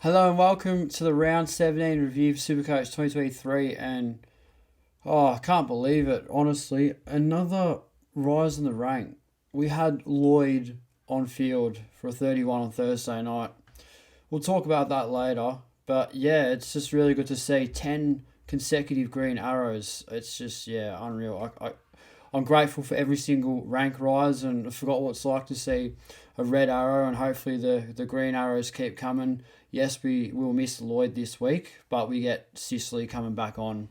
Hello and welcome to the round 17 review for SuperCoach 2023. And I can't believe it, honestly. Another rise in the rank. We had Lloyd on field for a 31 on Thursday night. We'll talk about that later. But yeah, it's just really good to see 10 consecutive green arrows. It's just, unreal. I'm grateful for every single rank rise, and I forgot what it's like to see a red arrow, and hopefully the green arrows keep coming. Yes, we will miss Lloyd this week, but we get Sicily coming back on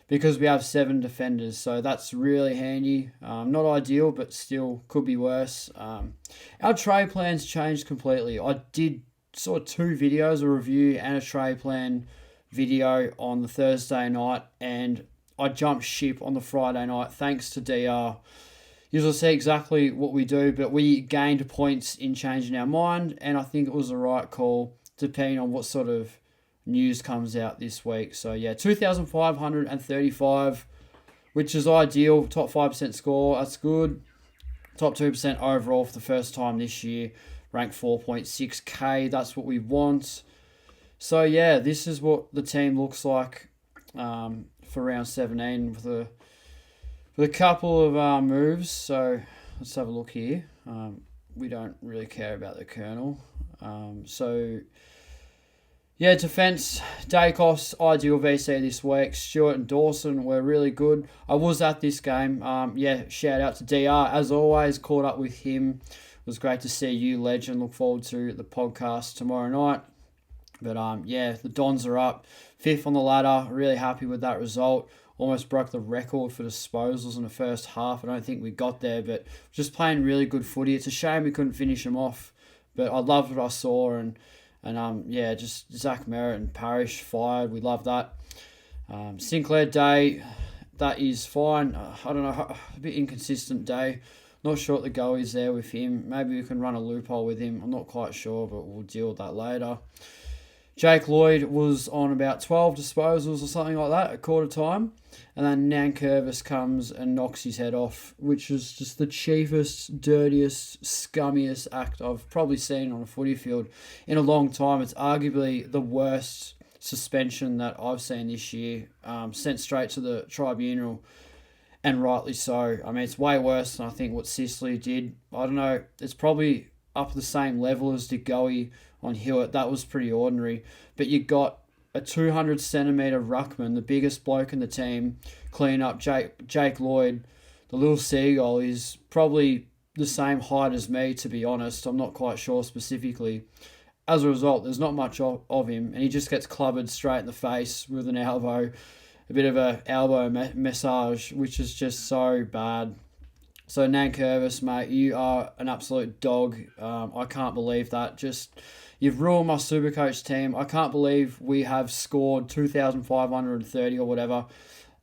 because we have 7 defenders, so that's really handy. Not ideal, but still could be worse. Our trade plans changed completely. I did sort of 2 videos, a review and a trade plan video on the Thursday night, and I jumped ship on the Friday night thanks to DR. You'll see exactly what we do, but we gained points in changing our mind, and I think it was the right call depending on what sort of news comes out this week. So yeah, 2,535, which is ideal. Top 5% score, that's good. Top 2% overall for the first time this year. Rank 4.6k, that's what we want. So yeah, this is what the team looks like for round 17 with a couple of moves. So let's have a look here. We don't really care about the kernel. Defence, Dacos, ideal VC this week. Stewart and Dawson were really good. I was at this game. Shout out to DR. As always, caught up with him. It was great to see you, Legend. Look forward to the podcast tomorrow night. But the Dons are up. 5th on the ladder. Really happy with that result. Almost broke the record for disposals in the first half. I don't think we got there, but just playing really good footy. It's a shame we couldn't finish them off. But I loved what I saw, and just Zach Merritt and Parrish fired. We love that. Sinclair Day, that is fine. I don't know, a bit inconsistent day. Not sure what the go is there with him. Maybe we can run a loophole with him. I'm not quite sure, but we'll deal with that later. Jake Lloyd was on about 12 disposals or something like that at quarter time. And then Nankervis comes and knocks his head off, which is just the cheapest, dirtiest, scummiest act I've probably seen on a footy field in a long time. It's arguably the worst suspension that I've seen this year, sent straight to the tribunal, and rightly so. I mean, it's way worse than I think what Sicily did. I don't know, it's probably up the same level as DeGoey on Hewitt. That was pretty ordinary. But you got a 200 centimetre ruckman, the biggest bloke in the team, clean up Jake Lloyd. The little seagull is probably the same height as me, to be honest. I'm not quite sure specifically. As a result, there's not much of him, and he just gets clubbered straight in the face with an elbow, a bit of a elbow massage, which is just so bad. So Nankervis, mate, you are an absolute dog. I can't believe that. You've ruined my Supercoach team. I can't believe we have scored 2,530 or whatever,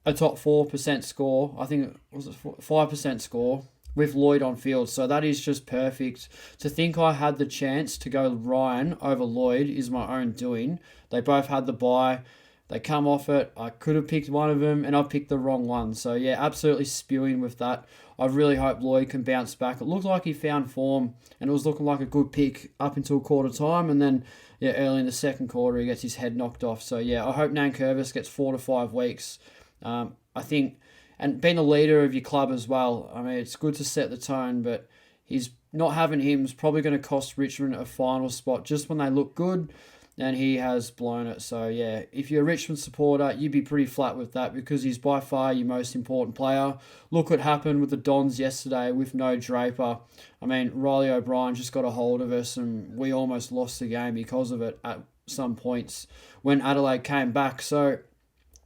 a top 4% score. I think it was 5% score with Lloyd on field. So that is just perfect. To think I had the chance to go Ryan over Lloyd is my own doing. They both had the bye. They come off it. I could have picked one of them, and I picked the wrong one. So, yeah, absolutely spewing with that. I really hope Lloyd can bounce back. It looked like he found form, and it was looking like a good pick up until quarter time. And then, early in the second quarter, he gets his head knocked off. So, I hope Nankervis gets 4 to 5 weeks. I think, and being the leader of your club as well, I mean, it's good to set the tone, but he's not having him is probably going to cost Richmond a final spot just when they look good. And he has blown it. So, if you're a Richmond supporter, you'd be pretty flat with that because he's by far your most important player. Look what happened with the Dons yesterday with no Draper. I mean, Riley O'Brien just got a hold of us, and we almost lost the game because of it at some points when Adelaide came back. So,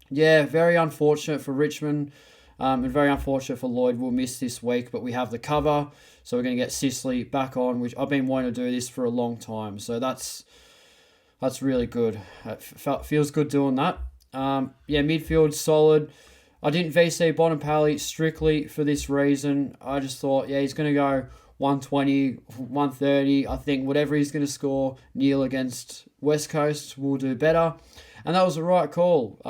very unfortunate for Richmond and very unfortunate for Lloyd. We'll miss this week, but we have the cover. So, we're going to get Sicily back on, which I've been wanting to do this for a long time. So, that's really good. It feels good doing that. Midfield solid. I didn't VC Bonampally strictly for this reason. I just thought, he's going to go 120, 130. I think whatever he's going to score, Neil against West Coast will do better. And that was the right call.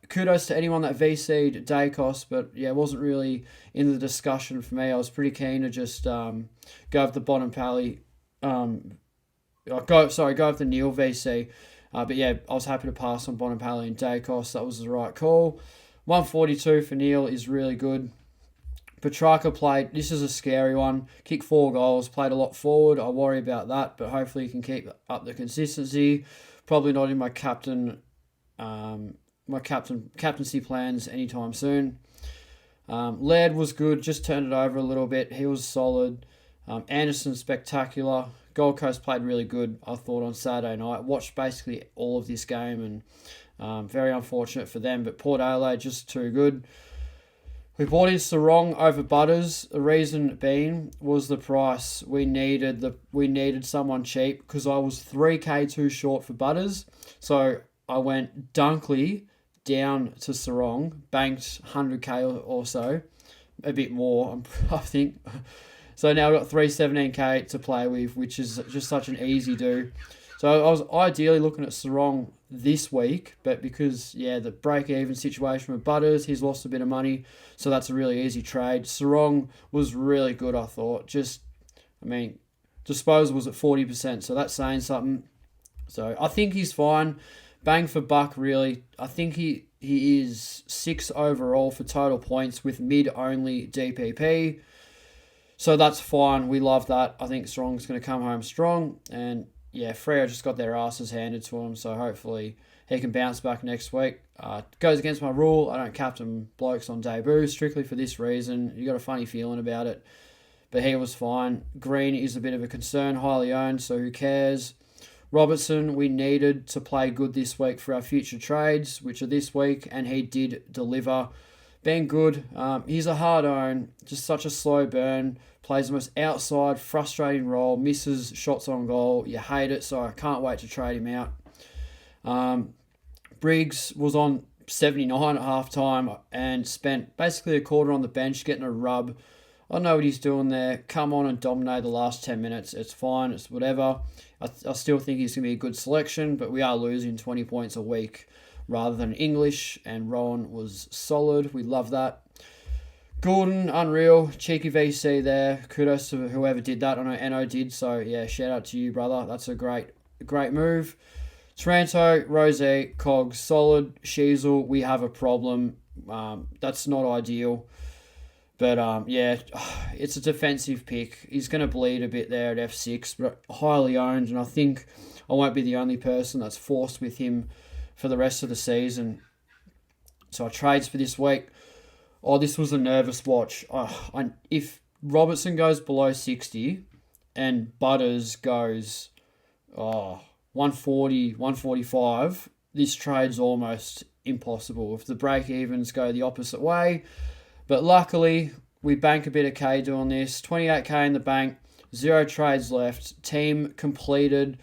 Kudos to anyone that VC'd Dacos, but it wasn't really in the discussion for me. I was pretty keen to just go with the Bonampally go with the Neil VC. But yeah, I was happy to pass on Bonampali and Dacos. That was the right call. 142 for Neil is really good. Petrarca played, this is a scary one, kicked 4 goals, played a lot forward. I worry about that, but hopefully he can keep up the consistency. Probably not in my captaincy plans anytime soon. Laird was good, just turned it over a little bit. He was solid. Anderson, spectacular. Gold Coast played really good, I thought, on Saturday night. Watched basically all of this game, and very unfortunate for them. But Port Adelaide, just too good. We bought in Sarong over Butters. The reason being was the price. We needed someone cheap because I was 3K too short for Butters. So I went Dunkley down to Sarong, banked 100K or so, a bit more, I think. So now I've got 317K to play with, which is just such an easy do. So I was ideally looking at Sarong this week, but because, the break-even situation with Butters, he's lost a bit of money, so that's a really easy trade. Sarong was really good, I thought. Disposal was at 40%, so that's saying something. So I think he's fine. Bang for buck, really. I think he is 6 overall for total points with mid-only DPP. So that's fine. We love that. I think Strong's going to come home strong. And Freo just got their asses handed to him. So hopefully he can bounce back next week. Goes against my rule. I don't captain blokes on debut strictly for this reason. You got a funny feeling about it. But he was fine. Green is a bit of a concern. Highly owned, so who cares? Robertson, we needed to play good this week for our future trades, which are this week. And he did deliver. Been good. He's a hard own, just such a slow burn. Plays the most outside, frustrating role. Misses shots on goal. You hate it, so I can't wait to trade him out. Briggs was on 79 at half time and spent basically a quarter on the bench getting a rub. I don't know what he's doing there. Come on and dominate the last 10 minutes. It's fine. It's whatever. I still think he's going to be a good selection, but we are losing 20 points a week rather than English, and Rowan was solid. We love that. Gordon, unreal. Cheeky VC there. Kudos to whoever did that. I know Eno did, so shout out to you, brother. That's a great move. Taranto, Rosie, Cogs, solid. Sheasel, we have a problem. That's not ideal. But, it's a defensive pick. He's going to bleed a bit there at F6, but highly owned, and I think I won't be the only person that's forced with him for the rest of the season. So our trades for this week. Oh, this was a nervous watch. If Robertson goes below 60 and Butters goes 140, 145, this trade's almost impossible if the break-evens go the opposite way. But luckily, we bank a bit of K doing this. 28K in the bank, 0 trades left. Team completed.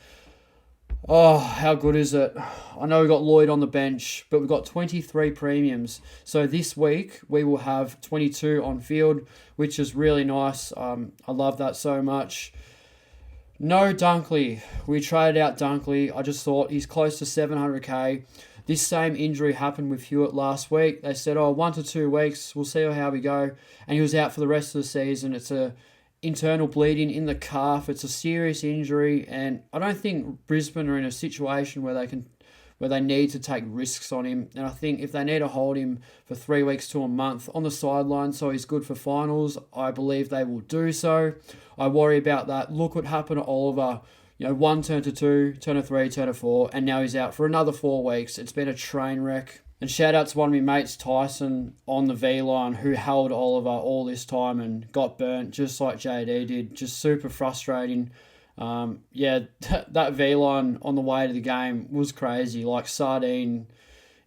Oh, how good is it? I know we've got Lloyd on the bench, but we've got 23 premiums. So this week, we will have 22 on field, which is really nice. I love that so much. No Dunkley. We traded out Dunkley. I just thought he's close to 700K. This same injury happened with Hewitt last week. They said, 1 to 2 weeks. We'll see how we go. And he was out for the rest of the season. It's a internal bleeding in the calf. It's a serious injury, and I don't think Brisbane are in a situation where they need to take risks on him. And I think if they need to hold him for 3 weeks to a month on the sideline so he's good for finals, I believe they will do so. I worry about that. Look what happened to Oliver. 1 turn to 2, turn to 3, turn to 4, and now he's out for another 4 weeks. It's been a train wreck. And shout out to one of my mates, Tyson, on the V-line, who held Oliver all this time and got burnt, just like JD did. Just super frustrating. That V-line on the way to the game was crazy, like sardine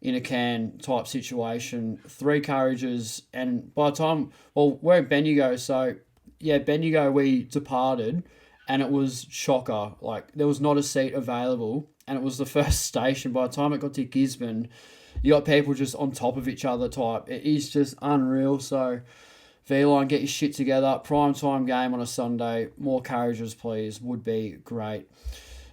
in a can type situation. 3 carriages, and by the time, we're in Bendigo, so Bendigo we departed, and it was shocker. Like, there was not a seat available, and it was the first station. By the time it got to Gisborne, you got people just on top of each other type. It is just unreal. So, V-line, get your shit together. Prime time game on a Sunday. More carriages, please. Would be great.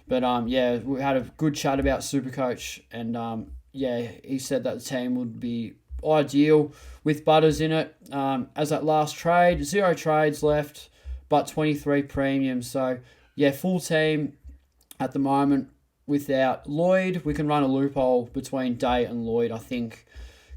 But, we had a good chat about SuperCoach. And, he said that the team would be ideal with Butters in it. As that last trade, 0 trades left, but 23 premiums. So, full team at the moment. without Lloyd. We can run a loophole between Day and Lloyd, I think,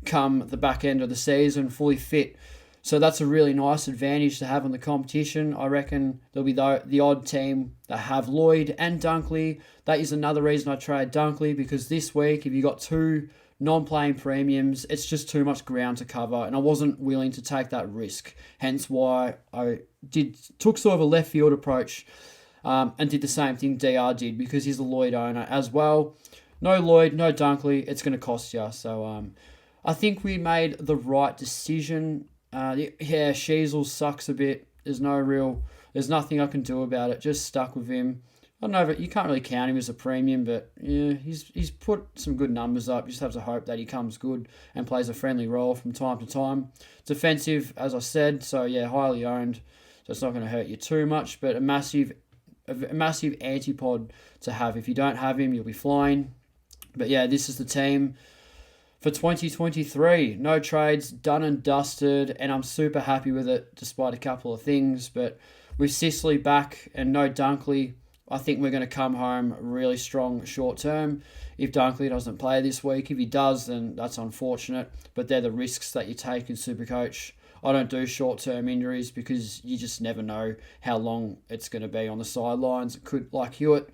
come the back end of the season, fully fit. So that's a really nice advantage to have in the competition. I reckon there'll be the odd team that have Lloyd and Dunkley. That is another reason I trade Dunkley, because this week, if you got two non-playing premiums, it's just too much ground to cover, and I wasn't willing to take that risk. Hence why I took sort of a left field approach and did the same thing DR did, because he's a Lloyd owner as well. No Lloyd, no Dunkley, it's going to cost you. So I think we made the right decision. Sheasel sucks a bit. There's nothing I can do about it. Just stuck with him. I don't know, but you can't really count him as a premium, but yeah, he's put some good numbers up. You just have to hope that he comes good and plays a friendly role from time to time. Defensive, as I said, so yeah, highly owned, so it's not going to hurt you too much, but a massive antipod to have. If you don't have him, you'll be flying. But yeah, this is the team for 2023. No trades, done and dusted, and I'm super happy with it despite a couple of things. But with Sicily back and no Dunkley, I think we're going to come home really strong short term. If Dunkley doesn't play this week, if he does, then that's unfortunate. But they're the risks that you take in SuperCoach. I don't do short-term injuries because you just never know how long it's going to be on the sidelines. It could, like Hewitt,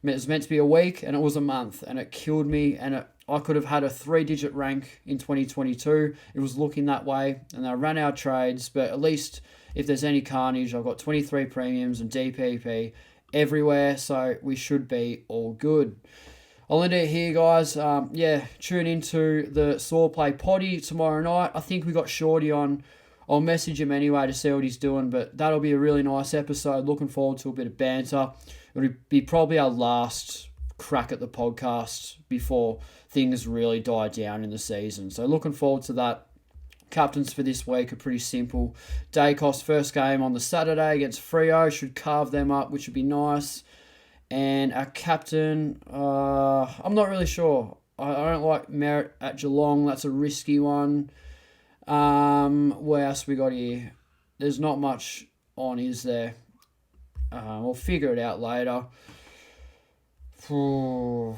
it was meant to be a week and it was a month, and it killed me, and I could have had a 3-digit rank in 2022. It was looking that way, and I ran out of trades, but at least if there's any carnage, I've got 23 premiums and DPP everywhere, so we should be all good. I'll end it here, guys. Tune into the Saw Play Potty tomorrow night. I think we got Shorty on. I'll message him anyway to see what he's doing, but that'll be a really nice episode. Looking forward to a bit of banter. It'll be probably our last crack at the podcast before things really die down in the season. So looking forward to that. Captains for this week are pretty simple. Dacos first game on the Saturday against Freo. Should carve them up, which would be nice. And our captain, I'm not really sure. I don't like Merritt at Geelong. That's a risky one. What else we got here? There's not much on, is there? We'll figure it out later. I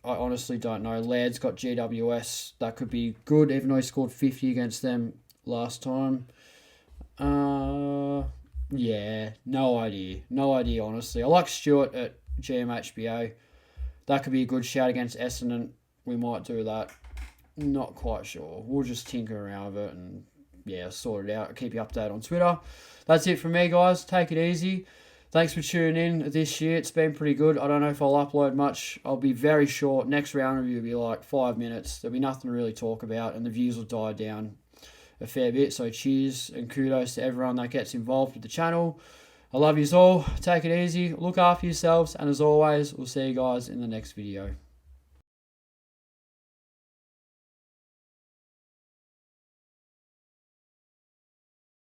honestly don't know. Laird's got GWS. That could be good, even though he scored 50 against them last time. No idea. No idea, honestly. I like Stewart at GMHBA. That could be a good shout against Essendon. We might do that. Not quite sure. We'll just tinker around with it and, sort it out. I'll keep you updated on Twitter. That's it from me, guys. Take it easy. Thanks for tuning in this year. It's been pretty good. I don't know if I'll upload much. I'll be very short. Next round review will be like 5 minutes. There'll be nothing to really talk about, and the views will die down a fair bit. So cheers and kudos to everyone that gets involved with the channel. I love yous all. Take it easy. Look after yourselves. And as always, we'll see you guys in the next video.